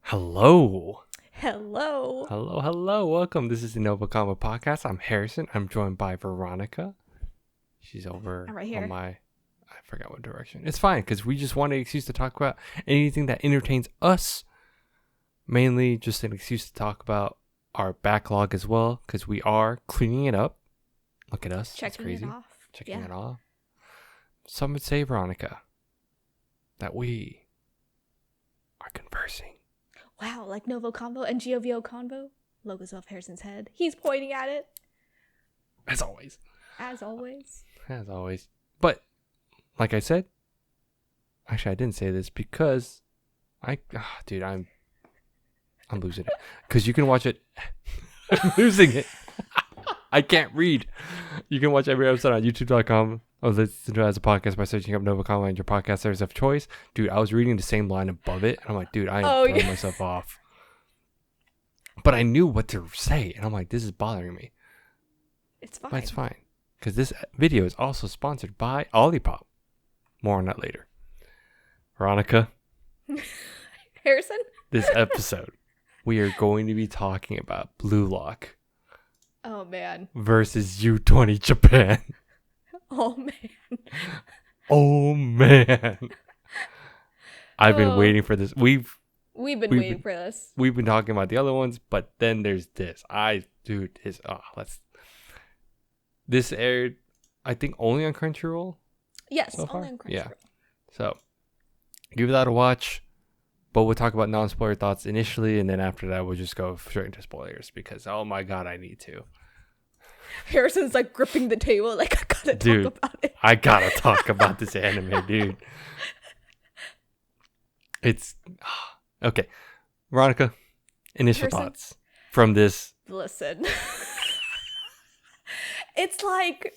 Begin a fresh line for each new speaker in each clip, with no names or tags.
Hello.
Hello.
Hello. Welcome. This is the NgoVo ConVo podcast. I'm Harrison. I'm joined by Veronica. She's over
I'm right here.
on I forgot what direction. It's fine because we just want an excuse to talk about anything that entertains us. Mainly just an excuse to talk about our backlog as well because we are cleaning it up. Look at us.
Checking
It's crazy.
it off.
Checking it off. Some would say, Veronica, that we are conversing.
Wow, like NgoVo ConVo and NgoVo ConVo. Logos off Harrison's head. He's pointing at it.
As always.
As always.
As always. But, like I said, actually I didn't say this because I'm losing it. Because you can watch it. I'm losing it. I can't read. You can watch every episode on youtube.com or listen to it as a podcast by searching up NgoVo ConVo and your podcast service of choice. Dude, I was reading the same line above it. And I'm like, dude, I am throwing myself off. But I knew what to say. And I'm like, this is bothering me.
It's fine.
But it's fine. Because this video is also sponsored by Olipop. More on that later. Veronica.
Harrison?
This episode, we are going to be talking about Blue Lock
Oh, man.
versus U20 Japan.
Oh, man.
Oh, man. I've been waiting for this. We've
been waiting for this.
We've been talking about the other ones, but then there's this. This aired, I think, only on Crunchyroll.
Yes,
so far?
only on Crunchyroll.
Yeah. So, give that a watch. But we'll talk about non-spoiler thoughts initially, and then after that, we'll just go straight into spoilers because, oh my god, I need to.
Harrison's like gripping the table, like, I gotta talk about it.
I gotta talk about this anime, dude. It's okay. Veronica, initial
Harrison?
thoughts from this.
Listen. It's like,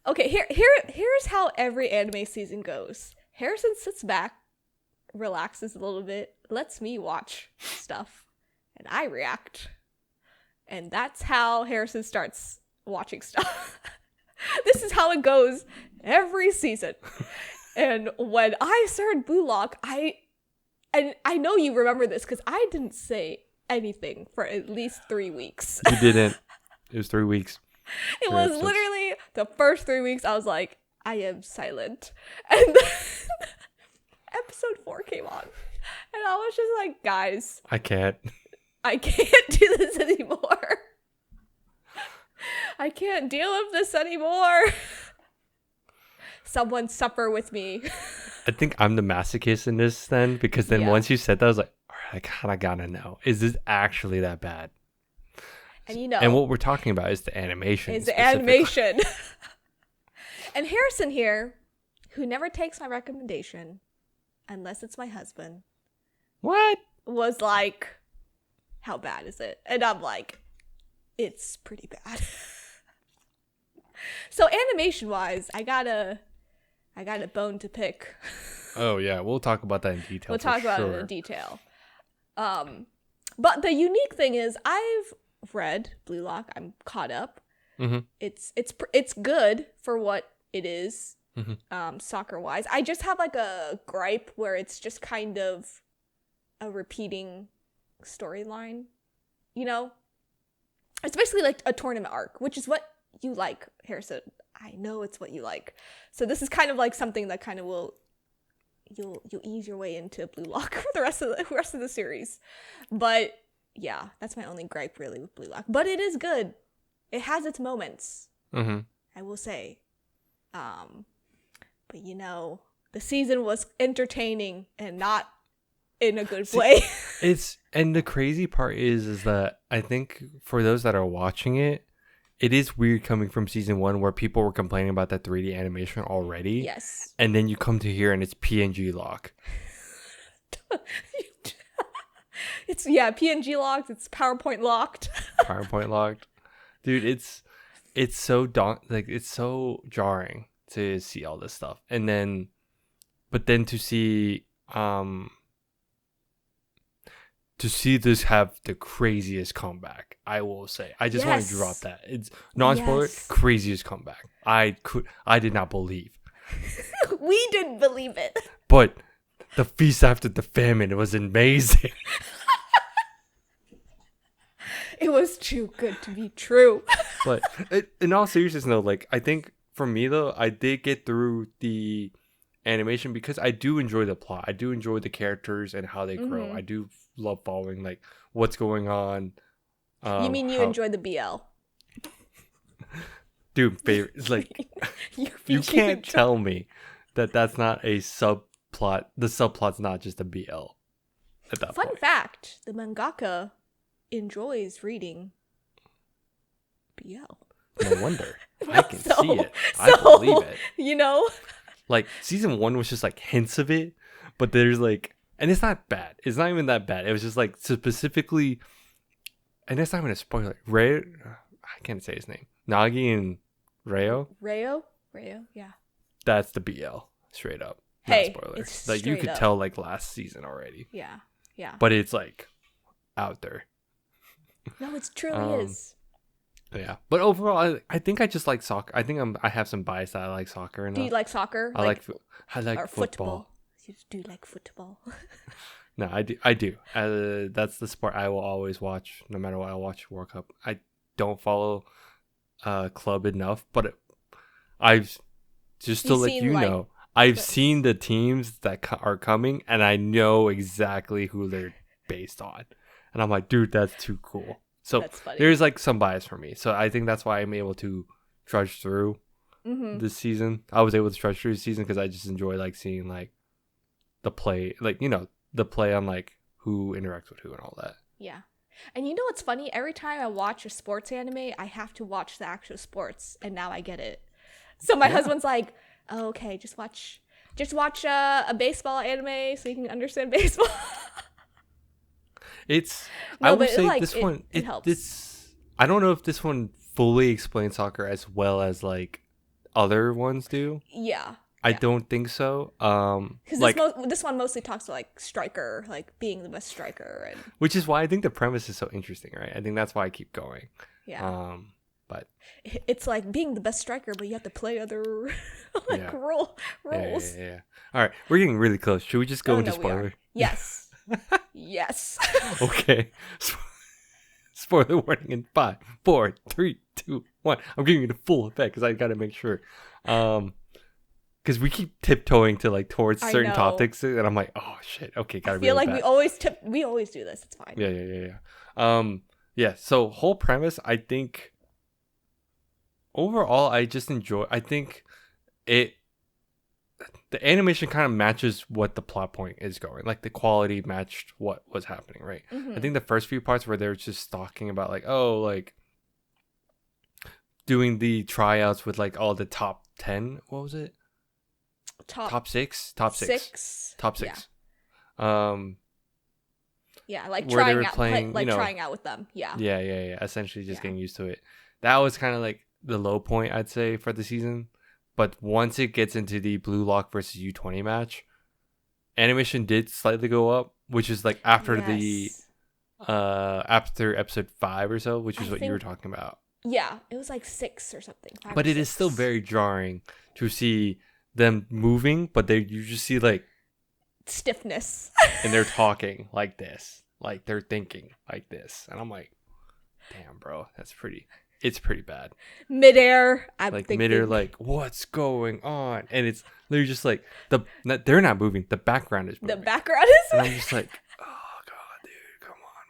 okay, here's how every anime season goes. Harrison sits back, relaxes a little bit, lets me watch stuff, and I react. And that's how Harrison starts watching stuff. This is how it goes every season. And when I started Blue Lock, I know you remember this because I didn't say anything for at least 3 weeks.
You didn't. It was 3 weeks.
It was literally the first 3 weeks I was like, I am silent. And then episode 4 came on. And I was just like, guys,
I can't
do this anymore. I can't deal with this anymore. Someone suffer with me.
I think I'm the masochist in this then because then once you said that, I was like, all right, I kind of gotta know. Is this actually that bad?
And you know.
And what we're talking about is the animation.
It's the animation. And Harrison here, who never takes my recommendation, unless it's my husband.
What?
Was like, how bad is it? And I'm like, it's pretty bad. So animation wise, I got a bone to pick.
Oh yeah, we'll talk about that in detail.
We'll talk about it in detail. But the unique thing is I've read Blue Lock. I'm caught up.
Mm-hmm.
It's good for what it is.
Mm-hmm.
Soccer wise, I just have like a gripe where it's just kind of a repeating storyline. You know, it's basically like a tournament arc, which is what you like, Harrison. I know it's what you like. So this is kind of like something that kind of you'll ease your way into Blue Lock for the rest of the series. But yeah, that's my only gripe really with Blue Lock. But it is good. It has its moments.
Mm-hmm.
I will say. But you know, the season was entertaining and not in a good way.
And the crazy part is that I think for those that are watching it, it is weird coming from season 1 where people were complaining about that 3D animation already.
Yes.
And then you come to here and it's PNG lock.
It's PNG locked. It's PowerPoint locked.
PowerPoint locked. Dude, it's so it's so jarring to see all this stuff. And then but then to see this have the craziest comeback, I will say. I just want to drop that. It's non-spoiler, craziest comeback. I did not believe.
We didn't believe it.
But the feast after the famine was amazing.
It was too good to be true.
But in all seriousness, though, like I think for me though, I did get through the animation because I do enjoy the plot. I do enjoy the characters and how they grow.
Mhm.
I do love following like what's going on.
You mean you
How,
enjoy the BL?
dude, favorite. It's like you can't tell me that that's not a subplot. The subplot's not just a BL at that
Fun
point.
fact: the mangaka enjoys reading BL.
No wonder. I can
So-
see it. I believe it.
You know?
Like season 1 was just like hints of it, but there's like, and it's not bad. It's not even that bad. It was just like specifically, and it's not even a spoiler. Ray, I can't say his name. Nagi and Rayo.
Rayo, yeah.
That's the BL straight up.
Hey,
not spoilers.
it's
Like you
straight
could
up.
tell like last season already,
Yeah.
but it's like out there.
No, it truly is.
Yeah, but overall, I think I just like soccer. I think I have some bias that I like soccer.
Do you like soccer?
I like
or
football.
You do like football.
No, I do. That's the sport I will always watch, no matter what. I'll watch World Cup. I don't follow club enough, but I've just to
You've
let
seen,
you
like,
know, I've
clips.
seen the teams that are coming, and I know exactly who they're based on, and I'm like, dude, that's too cool. So
That's funny.
there's like some bias for me. So I think that's why I'm able to trudge through
Mm-hmm.
this season. I was able to trudge through the season because I just enjoy like seeing like the play, like the play on like who interacts with who and all that.
Yeah. And you know what's funny? Every time I watch a sports anime, I have to watch the actual sports, and now I get it. So my husband's like, oh, "Okay, just watch a baseball anime so you can understand baseball."
It's
No,
I will
but
say
like,
this
it-
one
it helps.
This I don't know if this one fully explains soccer as well as like other ones do.
Yeah.
I don't think so.
Because
Like
this one mostly talks to like striker, like being the best striker, and
which is why I think the premise is so interesting, right? I think that's why I keep going.
yeah,
But
it's like being the best striker, but you have to play other like
Yeah.
roles.
yeah. All right, we're getting really close. Should we just go
Oh,
into
no, we are.
spoiler?
Yes. Yes.
Okay. Spoiler warning in 5, 4, 3, 2, 1. I'm giving you the full effect because I got to make sure. Because we keep tiptoeing to like towards
I
certain
know.
topics, and I'm like, oh shit, okay, gotta
I feel like we always do this. It's fine.
Yeah. So whole premise, I think overall, I just enjoy. I think the animation kind of matches what the plot point is going. Like the quality matched what was happening, right?
Mhm.
I think the first few parts where they're just talking about like, oh, like doing the tryouts with like all the top 10. What was it? Top six. Top six.
Yeah, like
Where they
trying
were
out,
playing,
like
you know-
trying out with them. Yeah.
Yeah. Essentially just
Yeah.
getting used to it. That was kind of like the low point, I'd say, for the season. But once it gets into the Blue Lock versus U20 match, animation did slightly go up, which is like after
Yes.
after episode 5 or so, which is
I
what you were
think-
talking about.
Yeah, it was like 6 or something. 5
But
or
it is still
6.
very jarring to see them moving, but you just see like,
stiffness.
and they're talking like this, like they're thinking like this, and I'm like, damn, bro, it's pretty bad.
Midair. I'm
Like
thinking.
midair, like what's going on, and it's literally just like they're not moving, the background is
the
moving,
background is.
and I'm just like, oh god, dude, come on,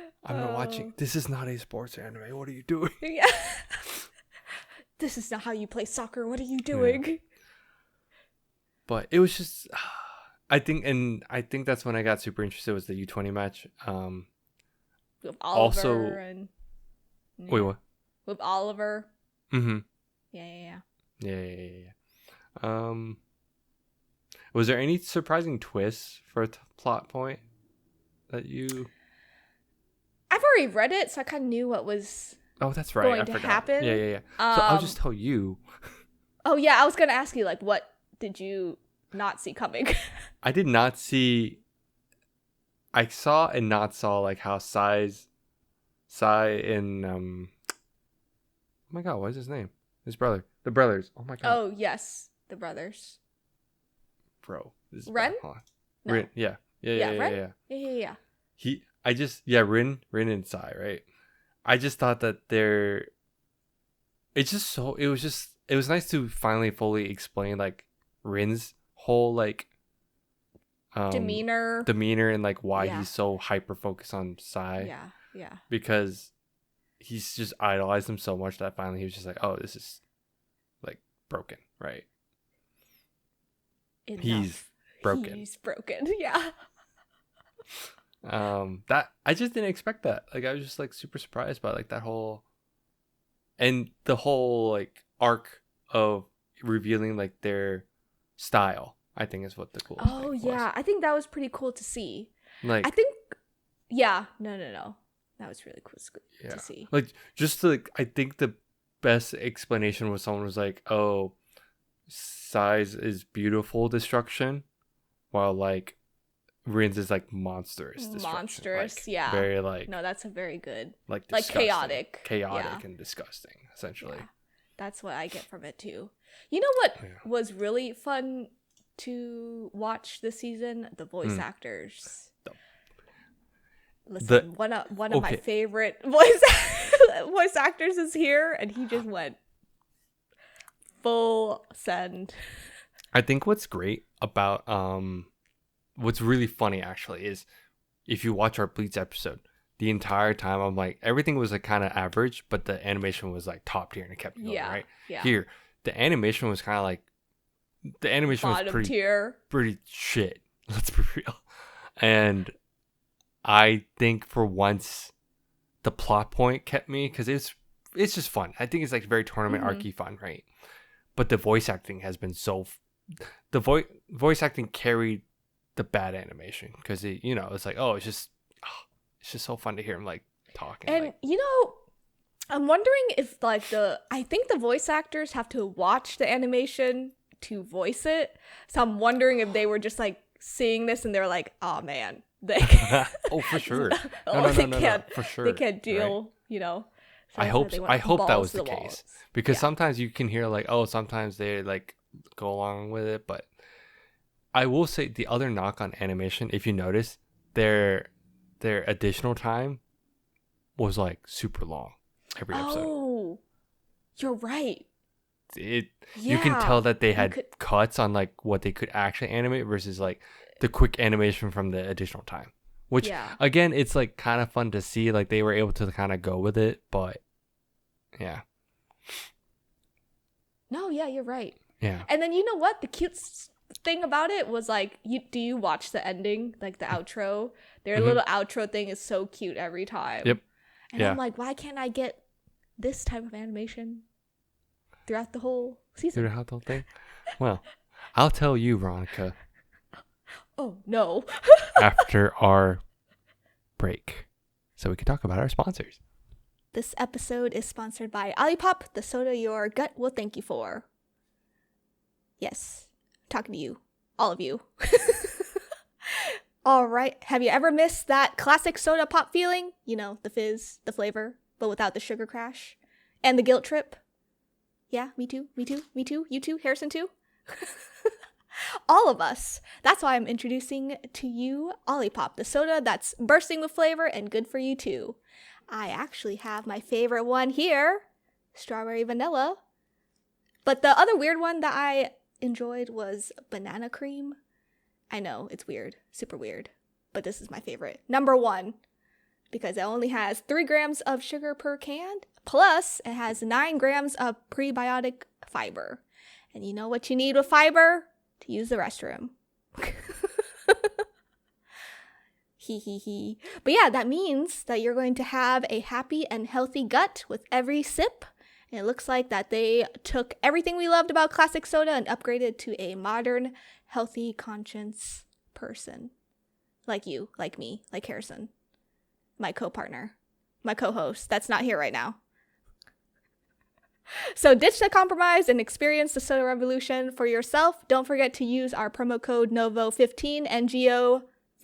man, I'm not watching. This is not a sports anime. What are you doing?
Yeah. This is not how you play soccer. What are you doing?
But it was just, I think that's when I got super interested was the U20 match.
With Oliver
Also-
and
Wait, what?
with Oliver.
Mm-hmm.
Yeah.
Yeah. Was there any surprising twists for a plot point that you?
I've already read it, so I kind of knew what was.
Oh, that's right.
Going
I
to
forgot.
happen?
Yeah. So I'll just tell you.
Oh yeah, I was gonna ask you like, what did you not see coming?
I did not see. I saw and not saw like how Sai and oh my god, what is his name? His brother. The brothers. Oh my god.
Oh yes, the brothers.
Bro. This is
Ren?
bad. Hold on.
No.
Ren. Yeah.
Yeah, Ren?
Yeah.
Yeah.
He Rin and Sai, right? I just thought that it was nice to finally fully explain like Rin's whole like
demeanor
and like why he's so hyper focused on Sai.
Yeah.
Because he's just idolized him so much that finally he was just like, oh, this is like broken, right?
Enough.
He's broken.
Yeah.
That I just didn't expect that. Like I was just like super surprised by like that whole and the whole like arc of revealing like their style. I think is what the coolest thing was.
I think that was pretty cool to see.
Like
I think no. That was really cool to see.
Like just to, like I think the best explanation was someone was like, oh, size is beautiful destruction, while like Rin's is like monstrous
Monstrous,
like, very like
no, that's a very good
like
chaotic
and disgusting essentially.
That's what I get from it too. You know what was really fun to watch this season? The voice actors. Listen, one of my favorite voice actors is here, and he just went full send.
I think what's great about what's really funny actually is if you watch our Bleach episode, the entire time I'm like everything was like kind of average, but the animation was like top tier and it kept going, right?
Yeah.
Here, the animation was kind of like
bottom
was
tier.
Pretty shit. Let's be real. And I think for once the plot point kept me because it's just fun. I think it's like very tournament arcy fun, right? But the voice acting has been the voice acting carried the bad animation because it's like it's just so fun to hear him like talking.
And I'm wondering if like I think the voice actors have to watch the animation to voice it. So I'm wondering if they were just like seeing this and they're like, oh man.
Oh, for sure.
No,
for sure.
They can't deal,
right?
So
I hope that was the case because sometimes you can hear like, sometimes they like go along with it, but I will say the other knock on animation, if you notice, their additional time was like super long every episode.
Oh, you're right.
You can tell that they had cuts on like what they could actually animate versus like the quick animation from the additional time, which again, it's like kind of fun to see, like they were able to kind of go with it, but
you're right.
And
then you know what the cute thing about it was, like, do you watch the ending, like the outro? Their little outro thing is so cute every time.
Yep.
And I'm like, why can't I get this type of animation throughout the whole season?
Throughout the whole thing? Well, I'll tell you, Veronica.
Oh, no.
After our break, so we can talk about our sponsors.
This episode is sponsored by Olipop, the soda your gut will thank you for. Yes, I'm talking to you, all of you. All right, have you ever missed that classic soda pop feeling? You know, the fizz, the flavor, but without the sugar crash and the guilt trip? Yeah, me too, you too, Harrison too? All of us. That's why I'm introducing to you Olipop, the soda that's bursting with flavor and good for you too. I actually have my favorite one here, strawberry vanilla. But the other weird one that I enjoyed was banana cream. I know, it's weird, super weird, but this is my favorite. Number 1, because it only has 3 grams of sugar per can, plus it has 9 grams of prebiotic fiber. And you know what you need with fiber? To use the restroom. Hee. But yeah, that means that you're going to have a happy and healthy gut with every sip. And it looks like that they took everything we loved about classic soda and upgraded to a modern, healthy conscience person. Like you, like me, like Harrison. My co-partner. My co-host. That's not here right now. So ditch the compromise and experience the soda revolution for yourself. Don't forget to use our promo code NgoVo15,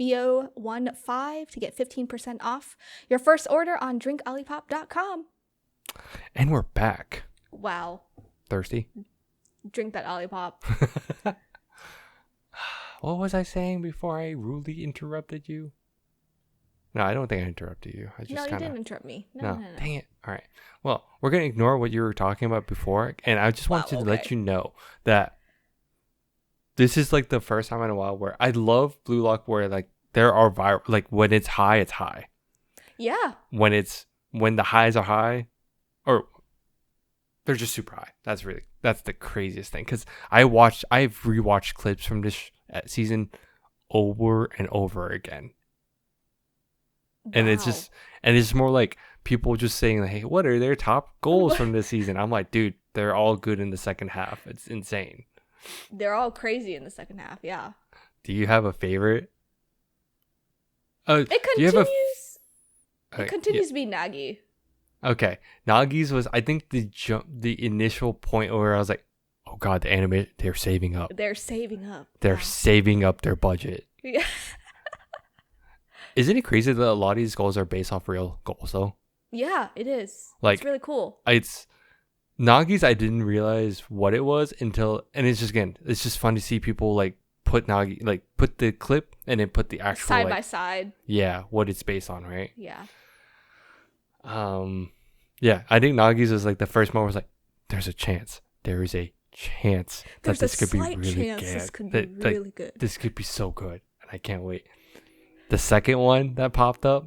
NgoVo15 to get 15% off your first order on drinkolipop.com.
And we're back.
Wow.
Thirsty?
Drink that Olipop.
What was I saying before I rudely interrupted you? No, I don't think I interrupted you. I just
No, you
kind
didn't
of.
interrupt me.
No,
No.
dang it. All right. Well, we're gonna ignore what you were talking about before, and I just
Wow,
want to
okay.
let you know that this is like the first time in a while where I love Blue Lock, where like there are viral, like when it's high.
Yeah.
When the highs are high, or they're just super high. That's the craziest thing, because I've rewatched clips from this season over and over again, and
Wow.
it's more like people just saying like, hey, what are their top goals from this season? I'm like, dude, they're all good in the second half. It's insane.
They're all crazy in the second half. Yeah.
Do you have a favorite?
It
Do you have a
continues. It
yeah.
continues to be Nagi.
Okay, Nagi's was, I think, the initial point where I was like, oh god, the anime, they're saving up.
They're saving up.
They're
Yeah.
saving up their budget.
Yeah.
Isn't it crazy that a lot of these goals are based off real goals though?
Yeah, it is.
Like,
it's really cool.
It's Nagi's, I didn't realize what it was until, and it's just fun to see people like put the clip and then put the actual
Side by side.
Yeah, what it's based on, right?
Yeah.
Yeah, I think Nagi's was like the first moment was like, there's a chance. There is a chance that
There's
this
a
could be
slight
really
chance
good.
this could be really good.
This could be so good, and I can't wait. The second one that popped up,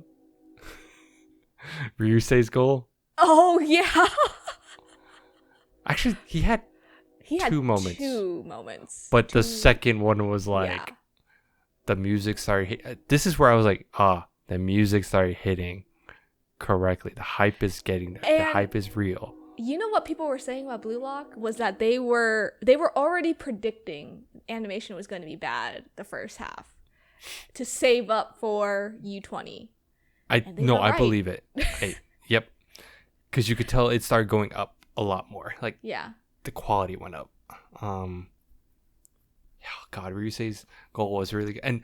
Ryusei's goal.
Oh yeah.
Actually, he had two moments.
Two moments.
But the second one was like,
Yeah.
the music started. This is where I was like, the music started hitting correctly. The hype is getting there. The
And-
hype is real.
You know what people were saying about Blue Lock was that they were already predicting animation was going to be bad the first half to save up for U20.
I
And they were right.
believe it. Yep, because you could tell it started going up a lot more. Like,
Yeah.
the quality went up. Oh God, Ryusei's goal was really good, and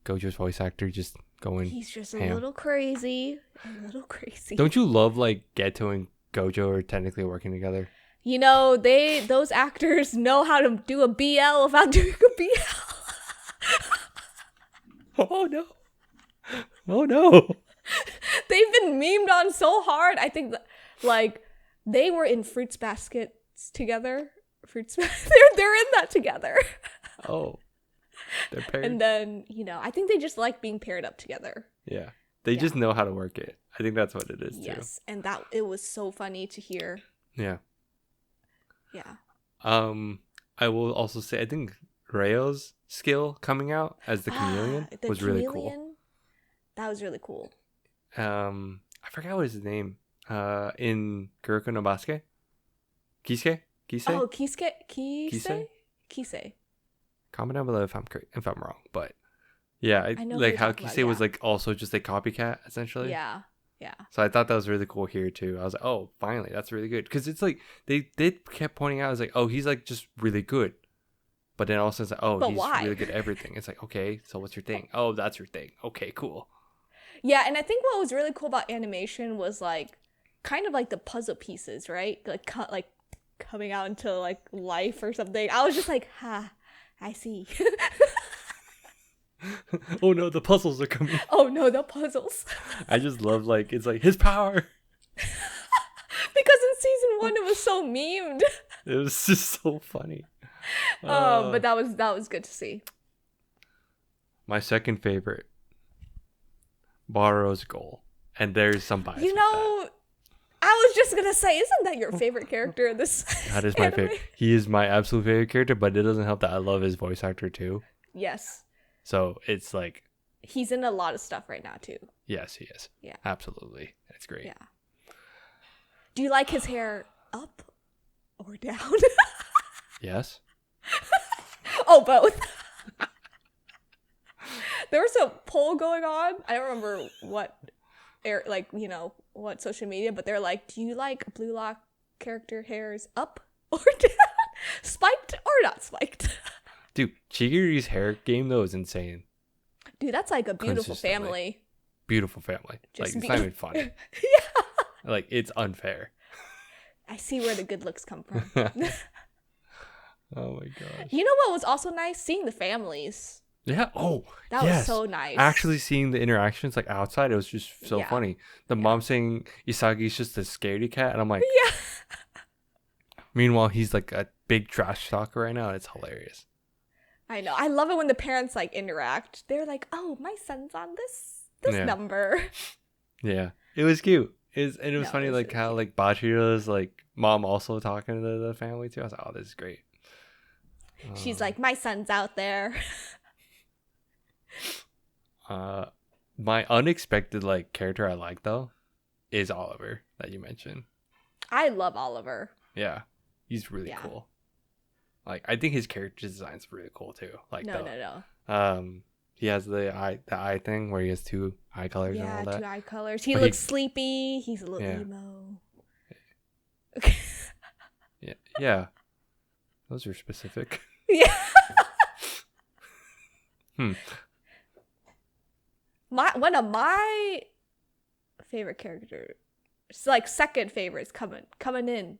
Gojo's voice actor just going.
He's just a
ham.
little crazy. A little crazy.
Don't you love like Geto and Gojo are technically working together?
You know, those actors know how to do a BL without doing a BL.
Oh no! Oh no!
They've been memed on so hard. I think that, like, they were in Fruits Baskets together. They're in that together.
Oh, they're paired.
And then, I think they just like being paired up together.
Yeah, they just know how to work it. I think that's what it is too.
Yes, and that it was so funny to hear.
Yeah.
Yeah.
I will also say I think Rayo's skill coming out as the chameleon was really cool.
That was really cool.
I forgot what his name. In Kuroko no Basket. Kisuke?
Oh, Kise.
Comment down below if I'm wrong, but yeah,
I know
like
who
how
you're talking
Kise
about,
was
yeah.
like also just a copycat essentially.
Yeah.
So I thought that was really cool here too. I was like, oh, finally, that's really good, because it's like they kept pointing out, I was like, oh, he's like just really good, but then also it's like, oh,
But
he's
why?
really good at everything. It's like, okay, so what's your thing? Oh, that's your thing. Okay, cool.
Yeah, and I think what was really cool about animation was like kind of like the puzzle pieces, right? Like coming out into like life or something. I was just like, I see.
Oh no, the puzzles are coming.
Oh no, the puzzles.
I just love like it's like his power.
Because in season 1 it was so memed.
It was just so funny.
But that was good to see.
My second favorite, Baro's goal, and there's some bias.
You know, I was just gonna say, isn't that your favorite character in this?
That is my
anime?
favorite. He is my absolute favorite character, but it doesn't help that I love his voice actor too.
Yes,
So it's like,
he's in a lot of stuff right now too.
yes, he is.
Yeah.
Absolutely. It's great.
Yeah. Do you like his hair up or down?
Yes.
Oh, both. There was a poll going on. I don't remember what, what social media, but they're like, do you like Blue Lock character hairs up or down? Spiked or not spiked?
Dude, Chigiri's hair game though is insane.
Dude, that's like a beautiful
Consistently.
family.
Beautiful family.
Just
like, it's not even funny.
Yeah.
Like, it's unfair.
I see where the good looks come from.
Oh my gosh.
You know what was also nice? Seeing the families.
Yeah. Oh,
That was
yes.
so nice.
Actually seeing the interactions like outside, it was just so
Yeah.
funny. The mom saying Isagi's just a scaredy cat, and I'm like,
Yeah.
meanwhile, he's like a big trash talker right now. It's hilarious.
I know. I love it when the parents like interact. They're like, "Oh, my son's on this
Yeah.
number."
Yeah. It was cute. And it was
No,
funny
it was
like
really
how
cute.
like Bachiro's like mom also talking to the family too. I was like, oh, this is great.
She's like, "My son's out there."
Uh, my unexpected like character I like though is Oliver that you mentioned.
I love Oliver.
Yeah, he's really
Yeah.
cool. Like I think his character design's really cool too. Like
No.
he has the eye thing where he has two eye colors and
Yeah,
all that.
two eye colors. He
But
looks sleepy. He's a little
Yeah.
emo.
Yeah. Those are specific.
Yeah.
Hmm.
One of my favorite characters, like second favorites, coming in.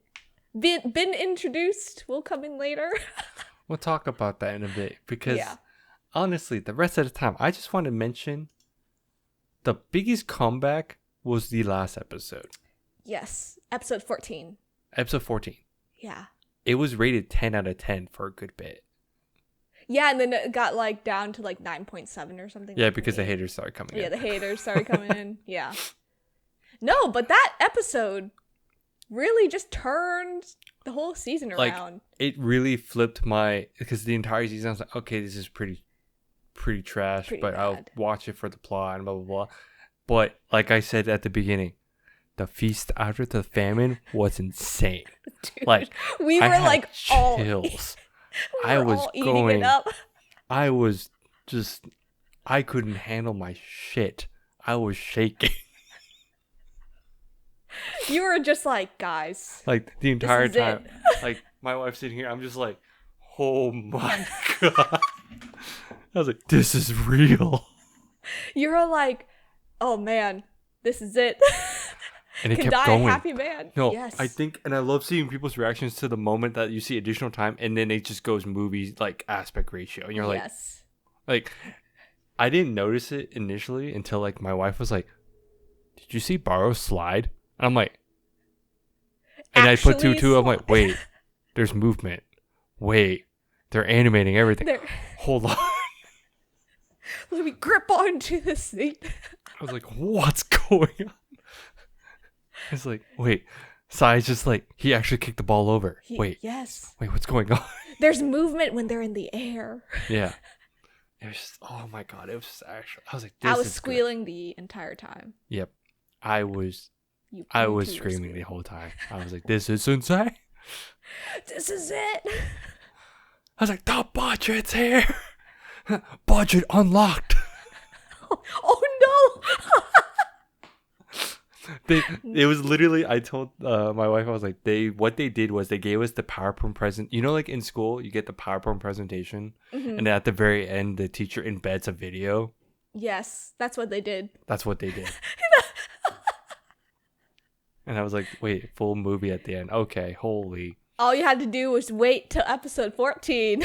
Been introduced. Will come in later.
We'll talk about that in a bit because
Yeah.
honestly, the rest of the time, I just want to mention the biggest comeback was the last episode,
Yes, episode 14.
episode 14.
Yeah.
It was rated 10 out of 10 for a good bit.
Yeah, and then it got like down to like 9.7 or something.
Yeah,
like
because the
that.
haters started coming
Yeah,
in.
the haters started coming in. Yeah. No, but that episode really just turned the whole season
Like,
around.
it really flipped because the entire season I was like, okay, this is pretty trash,
Pretty
but I'll
bad.
watch it for the plot and blah blah blah. But like I said at the beginning, the feast after the famine was insane.
Dude,
Like
we
I
were
had
like all
chills.
we
I
were
was
all eating
going-
it up.
I was just I couldn't handle my shit. I was shaking.
You were just like, guys.
Like the entire
is it.
time. Like my wife's sitting here, I'm just like, oh my god. I was like, this is real.
You were like, oh man, this is it.
And it
Can
kept
die
going.
a happy man.
No,
Yes.
I think, and I love seeing people's reactions to the moment that you see additional time, and then it just goes movie like aspect ratio, and you're
yes.
like, I didn't notice it initially until like my wife was like, "Did you see Barrow slide?" And I'm like, and I put
Actually
two. I'm like,
slide.
wait, there's movement. Wait, they're animating everything.
There-
Hold on.
Let me grip onto this thing.
I was like, what's going on? It's like, wait, Sai's just like, he actually kicked the ball over. Wait,
Yes.
what's going on?
There's movement when they're in the air.
Yeah. It was just, oh my god, it was just actually, I was like, this
I was
is good.
squealing the entire time.
Yep. I was
You
I
too
was
were
screaming the
squealing.
whole time. I was like, this is insane.
This is it.
I was like, the budget's here. Budget unlocked.
Oh no.
It was literally, I told my wife, I was like, what they did was they gave us the PowerPoint present. You know, like in school, you get the PowerPoint presentation,
Mhm.
and then at the very end, the teacher embeds a video.
Yes, that's what they did.
That's what they did. And I was like, wait, full movie at the end. Okay, holy.
All you had to do was wait till episode 14.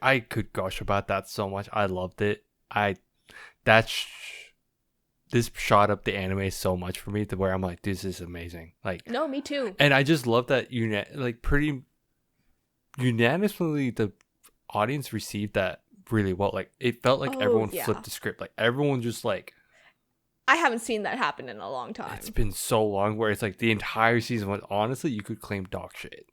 I could gush about that so much. I loved it. This shot up the anime so much for me to where I'm like, this is amazing. Like,
No, me too.
and I just love that pretty unanimously the audience received that really well. Like, it felt like
Oh,
everyone
yeah.
flipped the script. Like, everyone just like,
I haven't seen that happen in a long time.
it's been so long where it's like the entire season was honestly you could claim dog shit.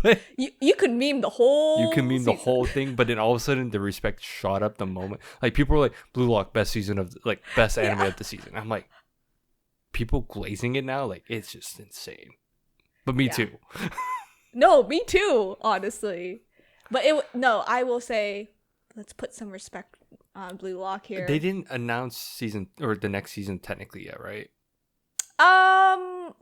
But
You could meme the whole
you can mean the
season.
whole thing, but then all of a sudden the respect shot up the moment. Like people were like, Blue Lock, best season of like best anime
Yeah.
of the season. I'm like, people glazing it now, like it's just insane. But me
Yeah.
too.
No, me too, honestly. But I will say, let's put some respect on Blue Lock here.
They didn't announce season or the next season technically yet, right?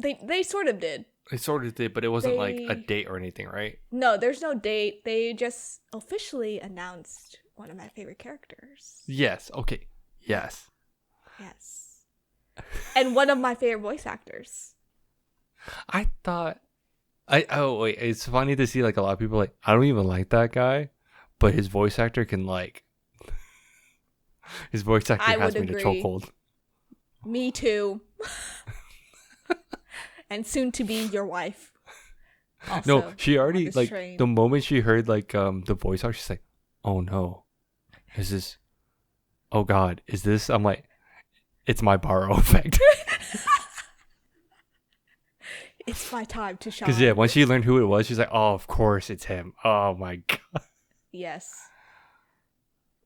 They sort of did.
They sort of did, but it wasn't like a
They-
date or anything, right?
No, there's no date. They just officially announced one of my favorite characters.
Yes. Okay. Yes.
Yes. And one of my favorite voice actors.
I thought Wait, it's funny to see like a lot of people like I don't even like that guy, but his voice actor can like his voice actor
I
has
would
me to
agree.
chokehold.
Me too. And soon to be your wife. Also,
No, she
on
already
this
like
train.
the moment she heard like the voice actor, she's like, "Oh no, is this? Oh God, is this?" I'm like, "It's my Barrow effect."
It's my time to shine.
Because yeah, once she learned who it was, she's like, "Oh, of course it's him." Oh my God,
Yes.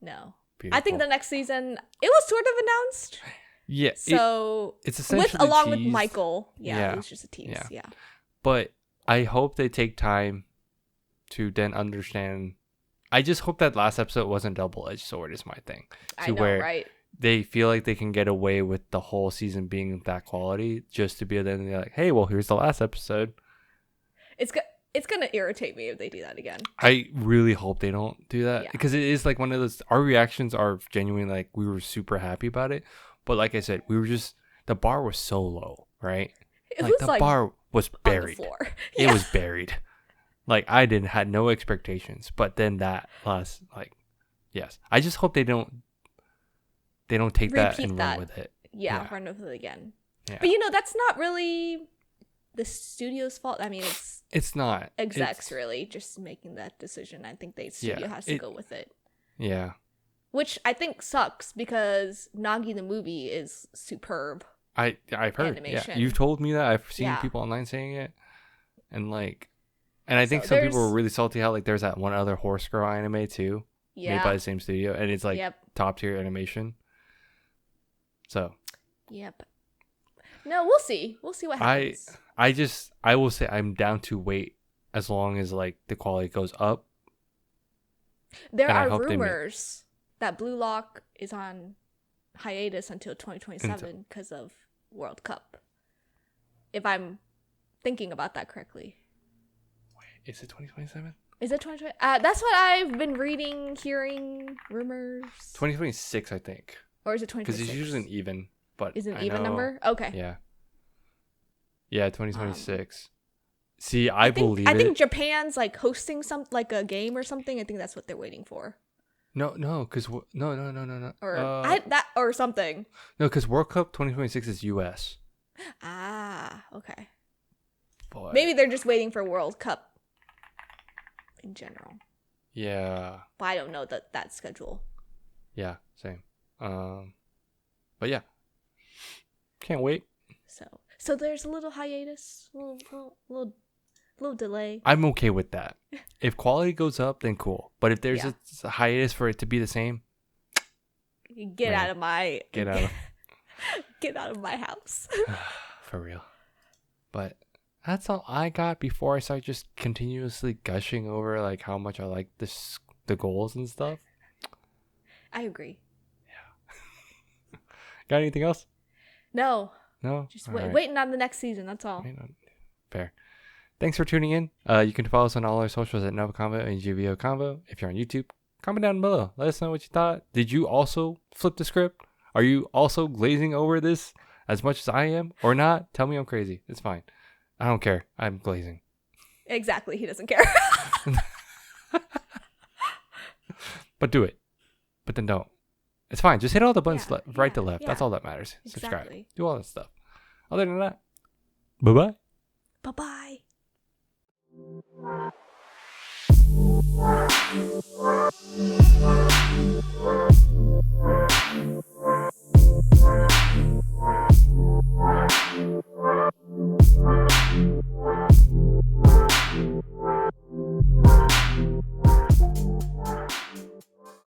No.
beautiful.
I think the next season it was sort of announced.
Yeah,
So
it's essentially
along with
teased.
Michael. Yeah,
Yeah.
it was just a tease. Yeah.
But I hope they take time to then understand. I just hope that last episode wasn't double-edged sword is my thing.
I
To
know,
where
right?
they feel like they can get away with the whole season being that quality just to be able to be like, hey, well, here's the last episode.
It's gonna irritate me if they do that again.
I really hope they don't do that
Yeah.
because it is like one of those. Our reactions are genuinely like we were super happy about it, but like I said, we were just the bar was so low, right?
It
Like
was
the
like
bar was
on the
buried.
floor.
It
Yeah.
was buried. Like I had no expectations, but then that last like, yes, I just hope they don't take that
Repeat
and
that.
run with it.
Yeah,
Yeah.
run with it again.
Yeah.
But that's not really the studio's fault. I mean,
It's not
execs really just making that decision. I think the studio has to go with it.
Yeah.
Which I think sucks because Nagi the movie is superb.
I've heard.
Animation.
Yeah, you've told me that. I've seen
Yeah.
people online saying it, and I think
So
some people were
there's-
really salty how like there's that one other Horse Girl anime too, made by
Yeah.
the same studio, and it's like
Yep.
top tier animation. So
Yep. No, we'll see. We'll see what happens.
I will say I'm down to wait as long as like the quality goes up.
There
and I
are
hope they make-
rumors that Blue Lock is on hiatus until 2027 because of World Cup. If I'm thinking about that correctly.
Is it 2027?
Is it 2020? That's what I've been reading, hearing, rumors.
2026, I think,
Or is it
because
2026?
it's usually an even. But
Is it an
I
even
know-
number? Okay.
Yeah. Yeah, 2026. See, I believe
I
it.
think Japan's like hosting like a game or something. I think that's what they're waiting for.
No, because no.
Or something.
No, because World Cup 2026 is U.S.
Ah, okay.
But
Maybe they're just waiting for World Cup in general.
yeah,
But I don't know that schedule.
yeah, same. But yeah, can't wait.
So there's a little hiatus, little delay.
I'm okay with that. If quality goes up, then cool. But if there's
Yeah.
a hiatus for it to be the same,
Get
Man,
out of my
get out of
get out of my house.
for real. But that's all I got before I start just continuously gushing over like how much I like the goals and stuff.
I agree.
Got anything else?
No,
No.
just
All right.
waiting on the next season. That's all.
Fair. Thanks for tuning in. You can follow us on all our socials at NgoVo ConVo and NgoVo ConVo. If you're on YouTube, comment down below. Let us know what you thought. Did you also flip the script? Are you also glazing over this as much as I am or not? Tell me I'm crazy. It's fine. I don't care. I'm glazing.
Exactly. He doesn't care.
But do it. But then don't. It's fine. Just hit all the buttons
Yeah,
right to
yeah,
left. That's
yeah.
all that matters. Subscribe.
Exactly.
Do all that stuff. Other than that, bye-bye.
Bye-bye.